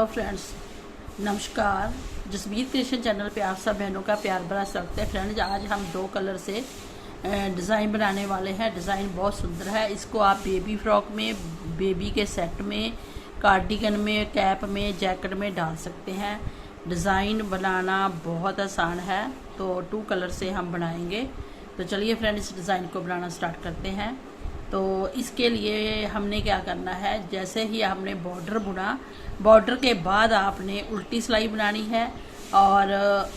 Friends, नमस्कार। Jasbir creation channel पे आप सब बहनों का प्यार भरा स्वागत है। फ्रेंड्स, आज हम दो कलर से डिज़ाइन बनाने वाले हैं। डिज़ाइन बहुत सुंदर है। इसको आप बेबी फ्रॉक में, बेबी के सेट में, कार्डिगन में, कैप में, जैकेट में डाल सकते हैं। डिज़ाइन बनाना बहुत आसान है। तो 2 कलर से हम बनाएंगे। तो चलिए फ्रेंड्स, इस डिज़ाइन को बनाना स्टार्ट करते हैं। तो इसके लिए हमने क्या करना है, जैसे ही हमने बॉर्डर बुना, बॉर्डर के बाद आपने उल्टी सिलाई बनानी है और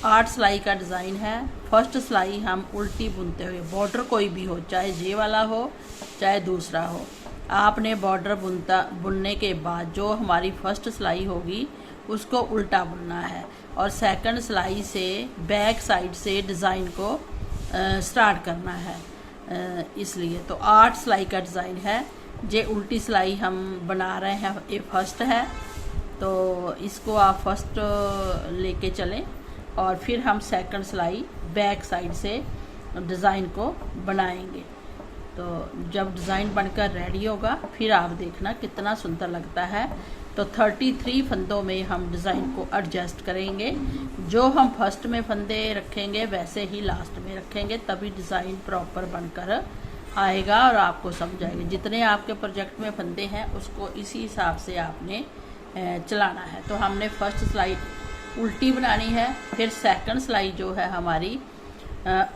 8 सिलाई का डिज़ाइन है। फर्स्ट सिलाई हम उल्टी बुनते हुए, बॉर्डर कोई भी हो, चाहे ये वाला हो चाहे दूसरा हो, आपने बॉर्डर बुनने के बाद जो हमारी फर्स्ट सिलाई होगी उसको उल्टा बुनना है और सेकंड सिलाई से बैक साइड से डिज़ाइन को स्टार्ट करना है। इसलिए तो 8 सिलाई का डिज़ाइन है। ये उल्टी सिलाई हम बना रहे हैं, ये फर्स्ट है। तो इसको आप फर्स्ट लेके चलें और फिर हम सेकंड सिलाई बैक साइड से डिज़ाइन को बनाएंगे। तो जब डिज़ाइन बनकर रेडी होगा फिर आप देखना कितना सुंदर लगता है। तो 33 फंदों में हम डिज़ाइन को एडजस्ट करेंगे। जो हम फर्स्ट में फंदे रखेंगे वैसे ही लास्ट में रखेंगे, तभी डिज़ाइन प्रॉपर बनकर आएगा और आपको समझ आएगा। जितने आपके प्रोजेक्ट में फंदे हैं उसको इसी हिसाब से आपने चलाना है। तो हमने फर्स्ट सिलाई उल्टी बनानी है, फिर सेकंड सिलाई जो है हमारी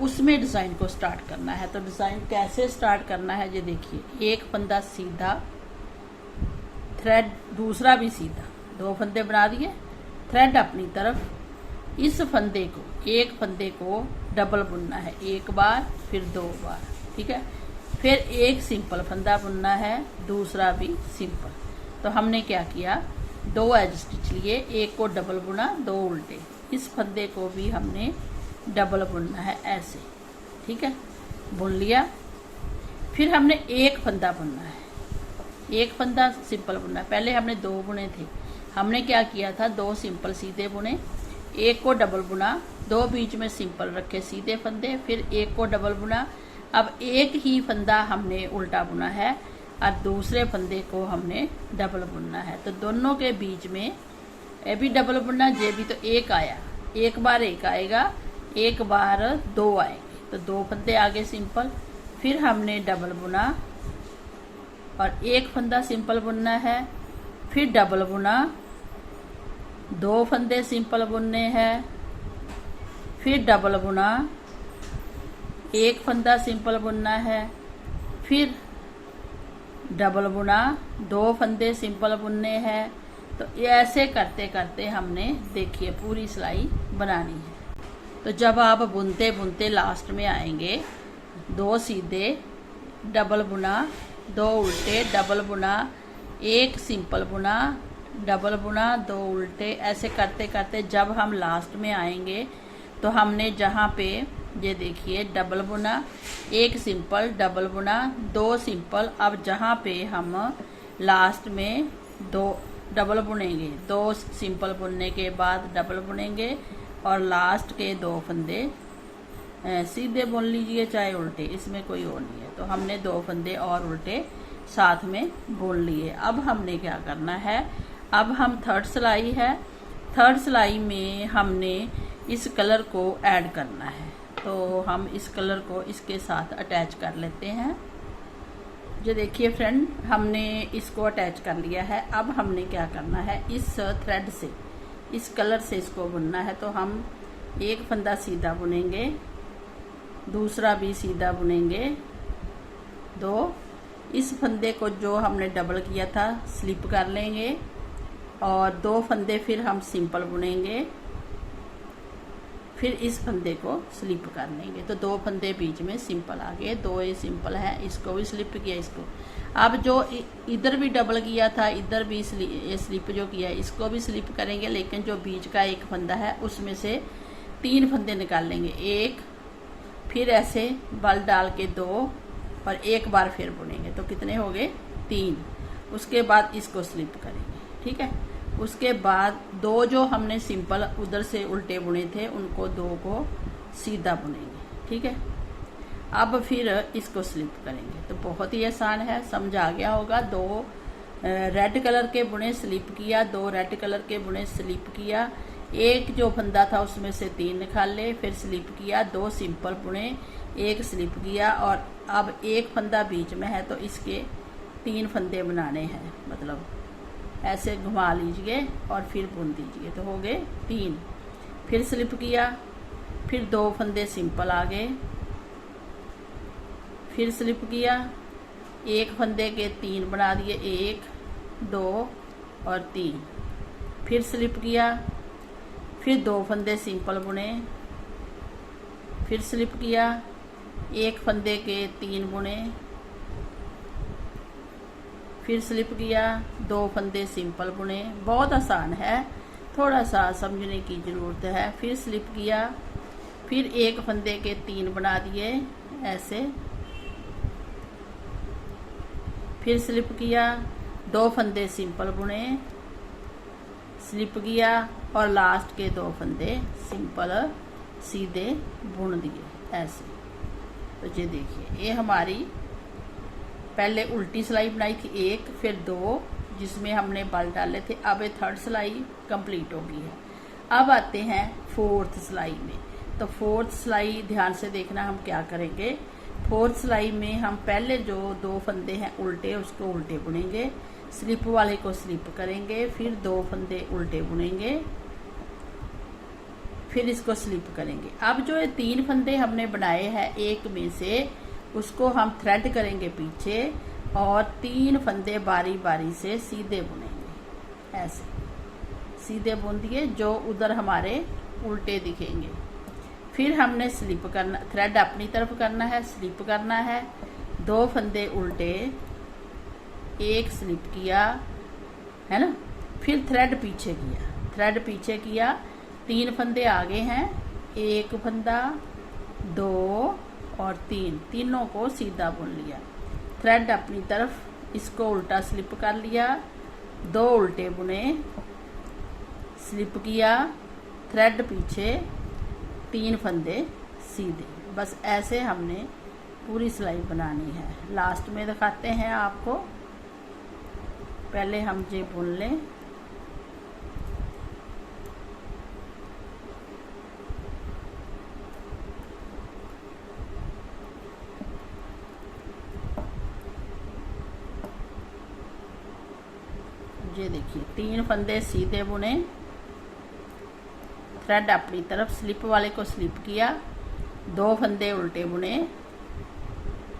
उसमें डिज़ाइन को स्टार्ट करना है। तो डिज़ाइन कैसे स्टार्ट करना है ये देखिए। एक फंदा सीधा, थ्रेड दूसरा भी सीधा, 2 फंदे बना दिए, थ्रेड अपनी तरफ। इस फंदे को, एक फंदे को डबल बुनना है, 1 बार फिर 2 बार, ठीक है। फिर एक सिंपल फंदा बुनना है, दूसरा भी सिंपल। तो हमने क्या किया, 2 एज स्टिच लिए, एक को डबल बुना, 2 उल्टे। इस फंदे को भी हमने डबल बुनना है ऐसे, ठीक है, बुन लिया। फिर हमने एक फंदा बुनना है, एक फंदा सिंपल बुनना है। पहले हमने 2 बुने थे, हमने क्या किया था, 2 सिंपल सीधे बुने, एक को डबल बुना, 2 बीच में सिंपल रखे सीधे फंदे, फिर एक को डबल बुना। अब एक ही फंदा हमने उल्टा बुना है और दूसरे फंदे को हमने डबल बुनना है। तो दोनों के बीच में ये भी डबल बुनना, ये भी। तो एक आया, एक बार एक आएगा, एक बार 2 आएंगे। तो 2 फंदे आगे सिंपल, फिर हमने डबल बुना और एक फंदा सिंपल बुनना है, फिर डबल बुना, 2 फंदे सिंपल बुनने हैं, फिर डबल बुना, एक फंदा सिंपल बुनना है, फिर डबल बुना, 2 फंदे सिंपल बुनने हैं। तो ये ऐसे करते करते हमने देखिए पूरी सिलाई बनानी है। तो जब आप बुनते बुनते लास्ट में आएंगे, 2 सीधे, डबल बुना, 2 उल्टे, डबल बुना, एक सिंपल बुना, डबल बुना, 2 उल्टे, ऐसे करते करते जब हम लास्ट में आएंगे तो हमने जहाँ पे ये देखिए डबल बुना, एक सिंपल, डबल बुना, 2 सिंपल। अब जहाँ पे हम लास्ट में 2 डबल बुनेंगे, 2 सिंपल बुनने के बाद डबल बुनेंगे और लास्ट के 2 फंदे सीधे बुन लीजिए चाहे उल्टे, इसमें कोई और नहीं है। तो हमने 2 फंदे और उल्टे साथ में बुन लिए। अब हमने क्या करना है, अब हम थर्ड सिलाई है, थर्ड सिलाई में हमने इस कलर को ऐड करना है। तो हम इस कलर को इसके साथ अटैच कर लेते हैं। जो देखिए फ्रेंड, हमने इसको अटैच कर लिया है। अब हमने क्या करना है, इस थ्रेड से, इस कलर से इसको बुनना है। तो हम एक फंदा सीधा बुनेंगे, दूसरा भी सीधा बुनेंगे, 2। इस फंदे को जो हमने डबल किया था स्लिप कर लेंगे और 2 फंदे फिर हम सिंपल बुनेंगे, फिर इस फंदे को स्लिप कर लेंगे। तो 2 फंदे बीच में सिंपल आ गए, 2 ये सिंपल है, इसको भी स्लिप किया, इसको। अब जो इधर भी डबल किया था, इधर भी ये स्लिप जो किया है इसको भी स्लिप करेंगे, लेकिन जो बीच का एक फंदा है उसमें से 3 फंदे निकाल लेंगे, 1, फिर ऐसे बल डाल के 2 और एक बार फिर बुनेंगे। तो कितने हो गए, 3। उसके बाद इसको स्लिप करेंगे, ठीक है। उसके बाद 2 जो हमने सिंपल उधर से उल्टे बुने थे उनको 2 को सीधा बुनेंगे, ठीक है। अब फिर इसको स्लिप करेंगे। तो बहुत ही आसान है, समझ आ गया होगा। 2 रेड कलर के बुने स्लिप किया, 2 रेड कलर के बुने स्लिप किया, एक जो फंदा था उसमें से 3 निकाले, फिर स्लिप किया, 2 सिंपल बुने, 1 स्लिप किया और अब एक फंदा बीच में है तो इसके 3 फंदे बनाने हैं। मतलब ऐसे घुमा लीजिए और फिर बुन दीजिए तो हो गए 3। फिर स्लिप किया, फिर 2 फंदे सिंपल आ गए, फिर स्लिप किया, एक फंदे के 3 बना दिए, 1 2 और 3। फिर स्लिप किया, फिर 2 फंदे सिंपल बुने, फिर स्लिप किया, एक फंदे के 3 बुने, फिर स्लिप किया, 2 फंदे सिंपल बुने। बहुत आसान है, थोड़ा सा समझने की ज़रूरत है। फिर स्लिप किया, फिर एक फंदे के 3 बना दिए ऐसे, फिर स्लिप किया, 2 फंदे सिंपल बुने, स्लिप किया और लास्ट के 2 फंदे सिंपल सीधे बुन दिए ऐसे। तो ये देखिए, ये हमारी पहले उल्टी सिलाई बनाई थी 1, फिर 2 जिसमें हमने बल डाले थे। अब ये 3rd सिलाई कंप्लीट हो गई है। अब आते हैं 4th सिलाई में। तो 4th सिलाई ध्यान से देखना, हम क्या करेंगे। 4th सिलाई में हम पहले जो 2 फंदे हैं उल्टे, उसको उल्टे बुनेंगे, स्लिप वाले को स्लिप करेंगे, फिर 2 फंदे उल्टे बुनेंगे, फिर इसको स्लिप करेंगे। अब जो ये 3 फंदे हमने बनाए हैं एक में से, उसको हम थ्रेड करेंगे पीछे और 3 फंदे बारी बारी से सीधे बुनेंगे ऐसे। सीधे बुन दिए, जो उधर हमारे उल्टे दिखेंगे। फिर हमने स्लिप करना, थ्रेड अपनी तरफ करना है, स्लिप करना है, 2 फंदे उल्टे, 1 स्लिप किया है ना, फिर थ्रेड पीछे किया, थ्रेड पीछे किया, 3 फंदे आगे हैं, 1 फंदा, 2 और 3, तीनों को सीधा बुन लिया। थ्रेड अपनी तरफ, इसको उल्टा स्लिप कर लिया, 2 उल्टे बुने, स्लिप किया, थ्रेड पीछे, 3 फंदे सीधे। बस ऐसे हमने पूरी सिलाई बनानी है। लास्ट में दिखाते हैं आपको, पहले हम ये बुन लें। ये देखिए, 3 फंदे सीधे बुने, थ्रेड अपनी तरफ, स्लिप वाले को स्लिप किया, 2 फंदे उल्टे बुने,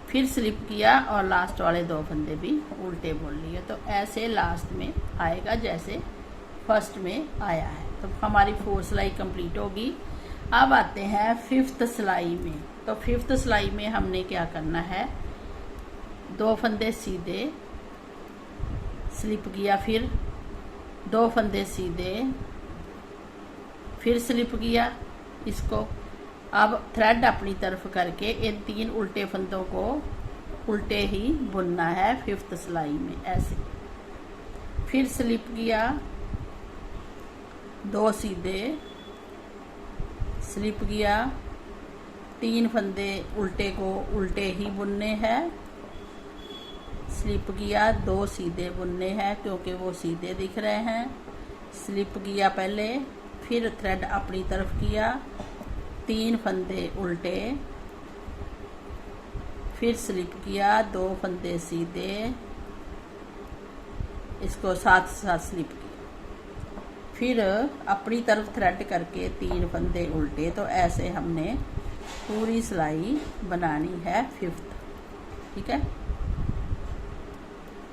फिर स्लिप किया और लास्ट वाले 2 फंदे भी उल्टे बुन लिए। तो ऐसे लास्ट में आएगा जैसे फर्स्ट में आया है। तो हमारी 4 सिलाई कंप्लीट होगी। अब आते हैं 5th सिलाई में। तो 5th सिलाई में हमने क्या करना है, 2 फंदे सीधे, स्लिप किया, फिर 2 फंदे सीधे, फिर स्लिप किया इसको। अब थ्रेड अपनी तरफ करके इन 3 उल्टे फंदों को उल्टे ही बुनना है 5th सिलाई में ऐसे। फिर स्लिप किया, 2 सीधे, स्लिप किया, 3 फंदे उल्टे को उल्टे ही बुनने हैं, स्लिप किया, 2 सीधे बुनने हैं क्योंकि वो सीधे दिख रहे हैं, स्लिप किया पहले, फिर थ्रेड अपनी तरफ किया, 3 फंदे उल्टे, फिर स्लिप किया, 2 फंदे सीधे, इसको साथ साथ स्लिप किया, फिर अपनी तरफ थ्रेड करके 3 फंदे उल्टे। तो ऐसे हमने पूरी सिलाई बनानी है 5th, ठीक है।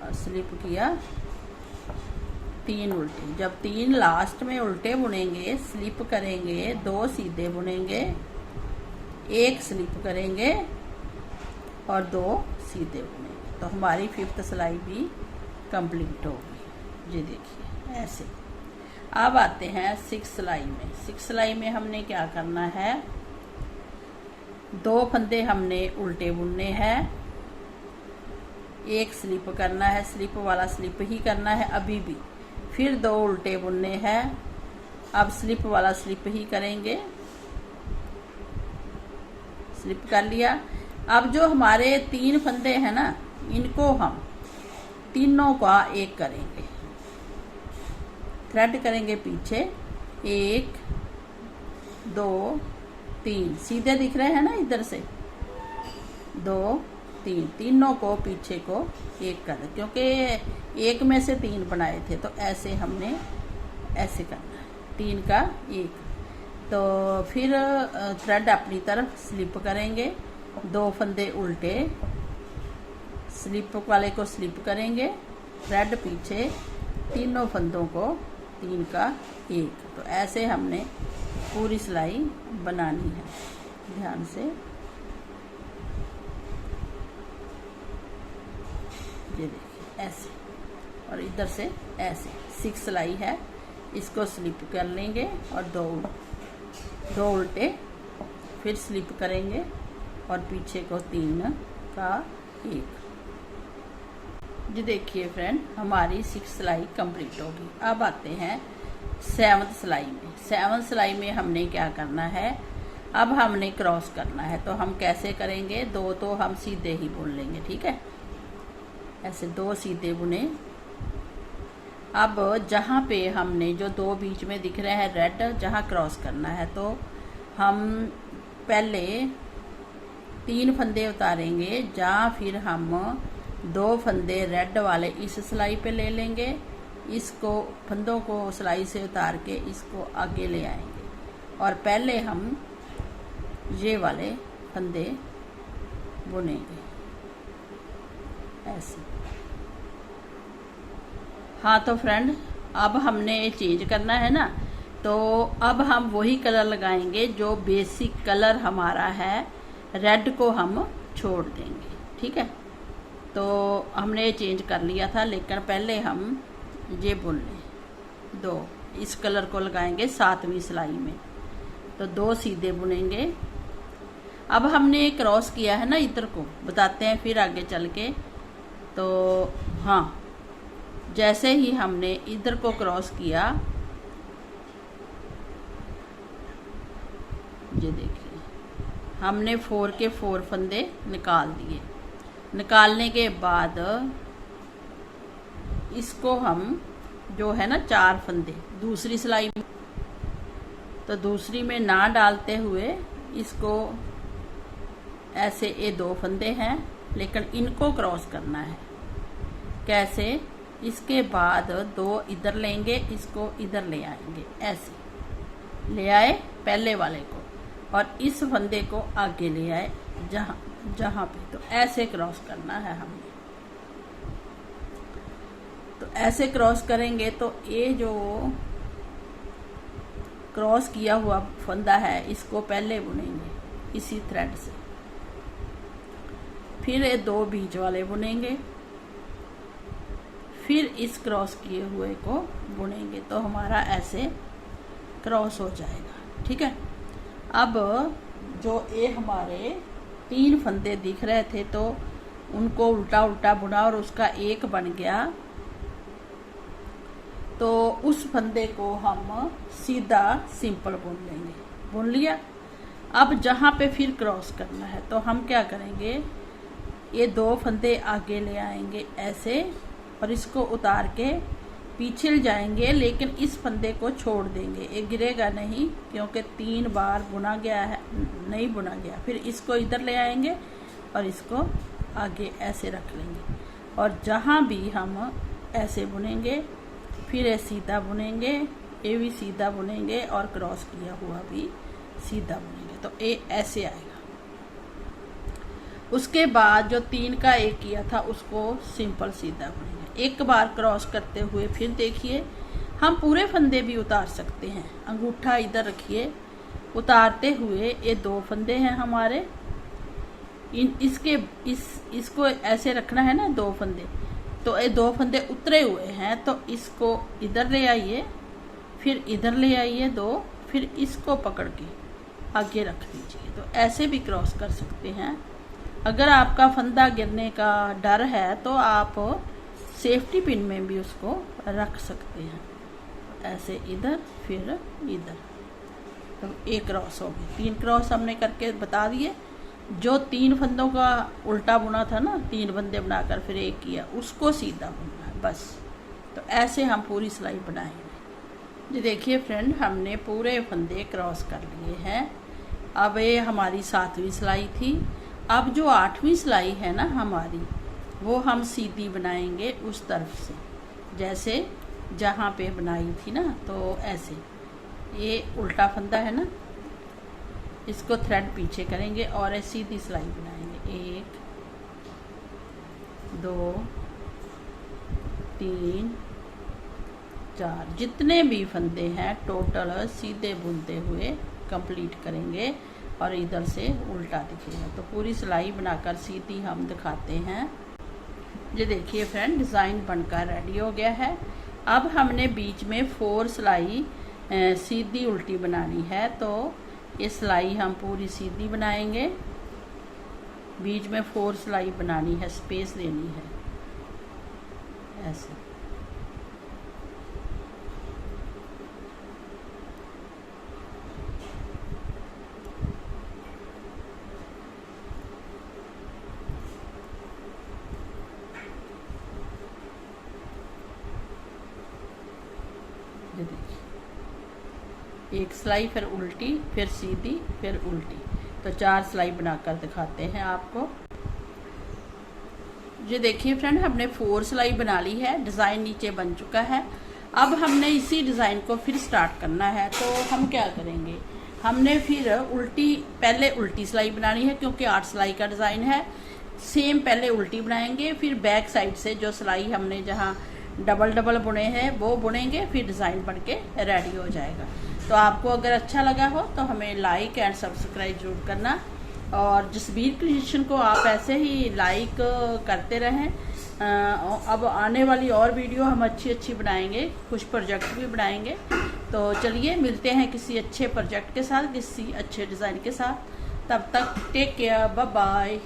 और स्लिप किया, 3 उल्टे। जब 3 लास्ट में उल्टे बुनेंगे, स्लिप करेंगे, 2 सीधे बुनेंगे, 1 स्लिप करेंगे और 2 सीधे बुनेंगे। तो हमारी 5th सिलाई भी कंप्लीट होगी। ये देखिए ऐसे। अब आते हैं 6th सिलाई में। 6th सिलाई में हमने क्या करना है, 2 फंदे हमने उल्टे बुनने हैं, 1 स्लिप करना है, स्लिप वाला स्लिप ही करना है अभी भी, फिर 2 उल्टे बुनने हैं। अब स्लिप वाला स्लिप ही करेंगे, स्लिप कर लिया। अब जो हमारे 3 फंदे हैं ना, इनको हम तीनों का एक करेंगे, थ्रेड करेंगे पीछे, 1 2 3 सीधे दिख रहे हैं ना, इधर से 2 3, तीनों को पीछे को एक कर, क्योंकि एक में से 3 बनाए थे तो ऐसे हमने ऐसे करना है, 3 का 1। तो फिर थ्रेड अपनी तरफ स्लिप करेंगे, 2 फंदे उल्टे, स्लिप वाले को स्लिप करेंगे, थ्रेड पीछे, तीनों फंदों को 3 का 1। तो ऐसे हमने पूरी सिलाई बनानी है, ध्यान से। ये देखिए ऐसे, और इधर से ऐसे 6 सिलाई है, इसको स्लिप कर लेंगे और दो उल्टे, फिर स्लिप करेंगे और पीछे को 3 का 1। जी देखिए फ्रेंड, हमारी 6 सिलाई कंप्लीट होगी। अब आते हैं 7th सिलाई में। 7th सिलाई में हमने क्या करना है, अब हमने क्रॉस करना है। तो हम कैसे करेंगे, 2 तो हम सीधे ही बुन लेंगे, ठीक है, ऐसे 2 सीधे बुने। अब जहाँ पे हमने जो 2 बीच में दिख रहे हैं रेड, जहाँ क्रॉस करना है, तो हम पहले 3 फंदे उतारेंगे, जहाँ फिर हम 2 फंदे रेड वाले इस सिलाई पे ले लेंगे, इसको फंदों को सिलाई से उतार के इसको आगे ले आएंगे, और पहले हम ये वाले फंदे बुनेंगे ऐसे। हाँ तो फ्रेंड, अब हमने ये चेंज करना है ना, तो अब हम वही कलर लगाएंगे जो बेसिक कलर हमारा है, रेड को हम छोड़ देंगे, ठीक है। तो हमने ये चेंज कर लिया था, लेकिन पहले हम ये बुन लें। 2 इस कलर को लगाएंगे 7वीं सिलाई में, तो 2 सीधे बुनेंगे। अब हमने क्रॉस किया है ना, इधर को बताते हैं फिर आगे चल के। तो हाँ, जैसे ही हमने इधर को क्रॉस किया, ये देखिए, हमने 4 के 4 फंदे निकाल दिए। निकालने के बाद इसको हम जो है ना 4 फंदे दूसरी सिलाई में, तो दूसरी में ना डालते हुए इसको ऐसे, ये 2 फंदे हैं लेकिन इनको क्रॉस करना है। कैसे, इसके बाद 2 इधर लेंगे, इसको इधर ले आएंगे, ऐसे ले आए पहले वाले को, और इस फंदे को आगे ले आए जहाँ पे, तो ऐसे क्रॉस करना है हमने। तो ऐसे क्रॉस करेंगे तो ये जो क्रॉस किया हुआ फंदा है, इसको पहले बुनेंगे इसी थ्रेड से, फिर ये 2 बीच वाले बुनेंगे, फिर इस क्रॉस किए हुए को बुनेंगे, तो हमारा ऐसे क्रॉस हो जाएगा, ठीक है। अब जो ये हमारे 3 फंदे दिख रहे थे, तो उनको उल्टा उल्टा बुना और उसका 1 बन गया, तो उस फंदे को हम सीधा सिंपल बुन लेंगे। बुन लिया। अब जहाँ पे फिर क्रॉस करना है, तो हम क्या करेंगे, ये 2 फंदे आगे ले आएंगे ऐसे, और इसको उतार के पीछे ले जाएंगे, लेकिन इस फंदे को छोड़ देंगे, ये गिरेगा नहीं, क्योंकि 3 बार बुना गया है, नहीं बुना गया। फिर इसको इधर ले आएंगे और इसको आगे ऐसे रख लेंगे, और जहाँ भी हम ऐसे बुनेंगे, फिर ये सीधा बुनेंगे, ये भी सीधा बुनेंगे, और क्रॉस किया हुआ भी सीधा बुनेंगे, तो ये ऐसे आएगा। उसके बाद जो 3 का 1 किया था, उसको सिंपल सीधा बुनेंगे। एक बार क्रॉस करते हुए फिर देखिए, हम पूरे फंदे भी उतार सकते हैं। अंगूठा इधर रखिए, उतारते हुए ये 2 फंदे हैं हमारे, इसको ऐसे रखना है ना, 2 फंदे, तो ये 2 फंदे उतरे हुए हैं, तो इसको इधर ले आइए, फिर इधर ले आइए 2, फिर इसको पकड़ के आगे रख दीजिए। तो ऐसे भी क्रॉस कर सकते हैं। अगर आपका फंदा गिरने का डर है, तो आप सेफ्टी पिन में भी उसको रख सकते हैं, ऐसे इधर फिर इधर। तो 1 क्रॉस हो गई, 3 क्रॉस हमने करके बता दिए। जो 3 फंदों का उल्टा बुना था ना, 3 फंदे बनाकर फिर एक किया, उसको सीधा बुनना है बस। तो ऐसे हम पूरी सिलाई बनाएंगे। ये देखिए फ्रेंड, हमने पूरे फंदे क्रॉस कर लिए हैं। अब ये हमारी 7वीं सिलाई थी। अब जो 8वीं सिलाई है ना हमारी, वो हम सीधी बनाएंगे उस तरफ से, जैसे जहाँ पे बनाई थी ना। तो ऐसे ये उल्टा फंदा है ना, इसको थ्रेड पीछे करेंगे और सीधी सिलाई बनाएंगे। 1 2 3 4, जितने भी फंदे हैं टोटल सीधे बुनते हुए कंप्लीट करेंगे और इधर से उल्टा दिखेगा। तो पूरी सिलाई बनाकर सीधी हम दिखाते हैं। ये देखिए फ्रेंड, डिज़ाइन बनकर रेडी हो गया है। अब हमने बीच में 4 सिलाई सीधी उल्टी बनानी है। तो ये सिलाई हम पूरी सीधी बनाएंगे। बीच में 4 सिलाई बनानी है, स्पेस देनी है ऐसे। ये देखिए, एक सिलाई फिर उल्टी, फिर सीधी, फिर उल्टी। तो 4 सिलाई बनाकर दिखाते हैं आपको। ये देखिए फ्रेंड, हमने 4 सिलाई बना ली है। डिज़ाइन नीचे बन चुका है। अब हमने इसी डिज़ाइन को फिर स्टार्ट करना है। तो हम क्या करेंगे, हमने फिर उल्टी, पहले उल्टी सिलाई बनानी है क्योंकि 8 सिलाई का डिज़ाइन है। सेम पहले उल्टी बनाएंगे, फिर बैक साइड से जो सिलाई हमने जहाँ डबल डबल बुने हैं वो बुनेंगे, फिर डिज़ाइन बन के रेडी हो जाएगा। तो आपको अगर अच्छा लगा हो तो हमें लाइक एंड सब्सक्राइब जरूर करना, और जसबीर क्रिएशन को आप ऐसे ही लाइक करते रहें। अब आने वाली और वीडियो हम अच्छी बनाएंगे, कुछ प्रोजेक्ट भी बनाएंगे। तो चलिए मिलते हैं किसी अच्छे प्रोजेक्ट के साथ, किसी अच्छे डिज़ाइन के साथ। तब तक टेक केयर, बाय बाय।